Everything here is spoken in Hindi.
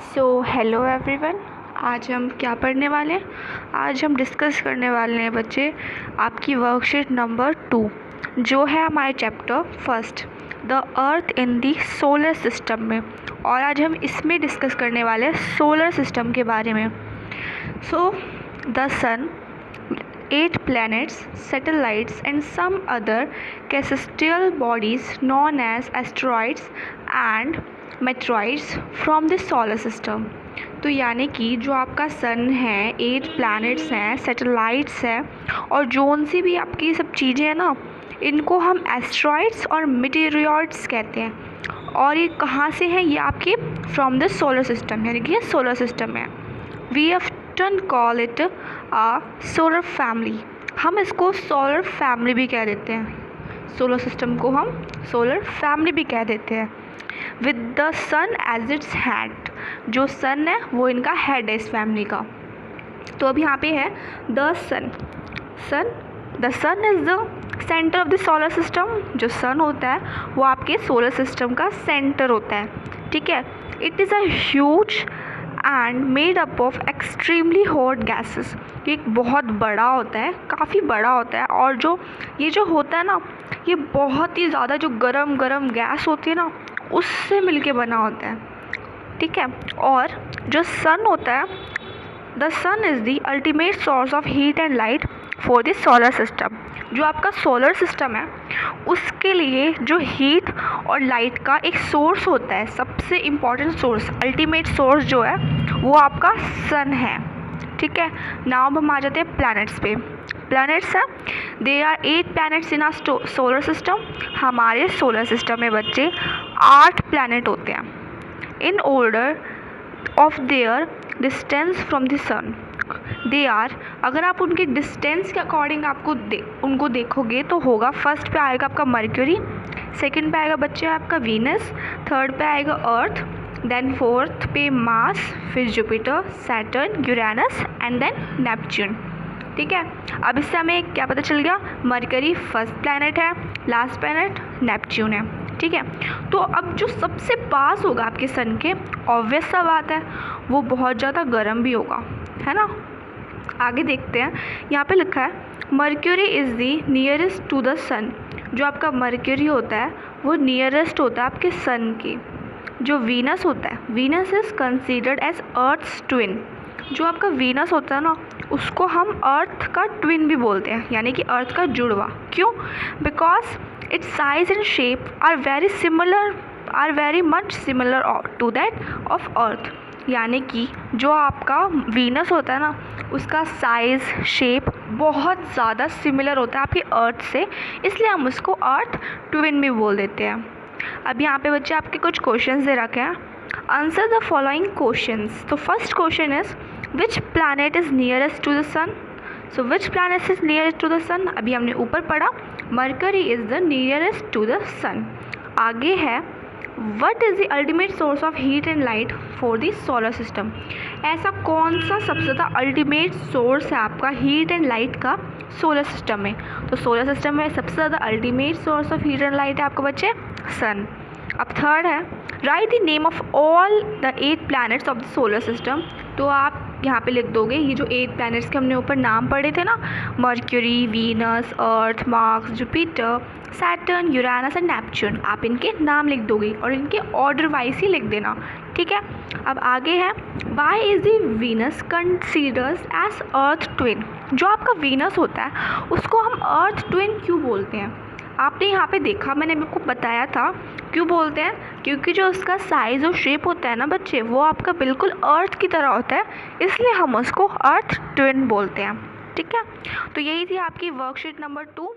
Hello everyone. आज हम क्या पढ़ने वाले हैं? आज हम डिस्कस करने वाले हैं बच्चे आपकी वर्कशीट नंबर 2 जो है हमारे chapter first the earth in the solar system में। और आज हम इसमें डिस्कस करने वाले हैं सोलर सिस्टम के बारे में। The sun, 8 planets, satellites and some other celestial bodies known as asteroids and meteoroids from the solar system। तो यानी कि जो आपका सन है, 8 planets हैं, सैटेलाइट्स हैं और जोन सी भी आपकी सब चीज़ें हैं ना, इनको हम एस्ट्रॉइड्स और मीटेरियोइड्स कहते हैं। और ये कहाँ से हैं? ये आपके फ्रॉम द सोलर सिस्टम, यानी कि ये सोलर सिस्टम है। We often call it a solar family। हम इसको सोलर फैमिली भी कह देते हैं। सोलर सिस्टम को हम सोलर फैमिली भी कह देते हैं। With the sun as its head, जो सन है वो इनका हेड है इस फैमिली का। तो अब यहाँ पे है the sun. The sun is the centre of the solar system. जो सन होता है वो आपके सोलर सिस्टम का सेंटर होता है, ठीक है। It is a huge and made up of extremely hot gases. ये एक बहुत बड़ा होता है, काफ़ी बड़ा होता है। और ये जो होता है ना, ये बहुत ही ज़्यादा जो गरम गैस होती है ना, उससे मिलके बना होता है, ठीक है। और जो सन होता है, the sun is the ultimate source of heat and light for the solar system. जो आपका सोलर सिस्टम है उसके लिए जो हीट और लाइट का एक सोर्स होता है, सबसे इम्पॉर्टेंट सोर्स, अल्टीमेट सोर्स जो है वो आपका सन है, ठीक है। नाउ हम आ जाते हैं प्लैनेट्स पे। प्लैनेट्स हैं, they are 8 planets in our solar system. हमारे सोलर सिस्टम में बच्चे 8 प्लैनेट होते हैं in order of their distance from the sun. They are, अगर आप उनके डिस्टेंस के अकॉर्डिंग उनको देखोगे तो होगा, फर्स्ट पे आएगा आपका मर्क्यूरी, सेकंड पे आएगा बच्चे आपका वीनस, थर्ड पे आएगा अर्थ, देन फोर्थ पे मार्स, फिर Jupiter, Saturn, Uranus and then Neptune, ठीक है। अब इससे हमें क्या पता चल गया? मर्क्यूरी फर्स्ट प्लैनेट है, लास्ट प्लैनेट नेपच्यून है, ठीक है। तो अब जो सबसे पास होगा आपके सन के, ऑब्वियस सा बात है वो बहुत ज़्यादा गर्म भी होगा, है ना। आगे देखते हैं, यहाँ पे लिखा है Mercury is the nearest to the sun. जो आपका मर्क्यूरी होता है वो नियरेस्ट होता है आपके सन के। जो वीनस होता है, Venus is considered as Earth's twin. जो आपका वीनस होता है ना, उसको हम अर्थ का ट्विन भी बोलते हैं, यानी कि अर्थ का जुड़वा। क्यों? Because its size and shape are very much similar to that of Earth. यानी कि जो आपका वीनस होता है ना, उसका साइज़ शेप बहुत ज़्यादा सिमिलर होता है आपकी अर्थ से, इसलिए हम उसको अर्थ ट्विन भी बोल देते हैं। अब यहाँ पे बच्चे आपके कुछ क्वेश्चंस दे रखे हैं। Answer the following questions. तो first question is which planet is nearest to the sun. So which planet is nearest to the sun, अभी हमने ऊपर पढ़ा Mercury is the nearest to the sun. आगे है what is the ultimate source of heat and light for the solar system. ऐसा कौन सा सबसे ज़्यादा अल्टीमेट सोर्स है आपका हीट एंड लाइट का सोलर सिस्टम में? तो सोलर सिस्टम में सबसे ज़्यादा ultimate source of heat and light है आपके बच्चे सन। अब थर्ड है right the name of all the 8 planets of the solar system. तो आप यहाँ पे लिख दोगे ये जो 8 प्लैनेट्स के हमने ऊपर नाम पढ़े थे ना, mercury, Venus, earth, Mars, Jupiter, Saturn, Uranus and Neptune, आप इनके नाम लिख दोगे और इनके ऑर्डर वाइज ही लिख देना, ठीक है। अब आगे है why is the Venus considers as Earth twin. जो आपका वीनस होता है उसको हम अर्थ ट्विन क्यों बोलते हैं? आपने यहाँ पे देखा, मैंने आपको बताया था क्यों बोलते हैं, क्योंकि जो उसका साइज़ और शेप होता है ना बच्चे, वो आपका बिल्कुल अर्थ की तरह होता है, इसलिए हम उसको अर्थ ट्विन बोलते हैं, ठीक है। तो यही थी आपकी वर्कशीट नंबर 2।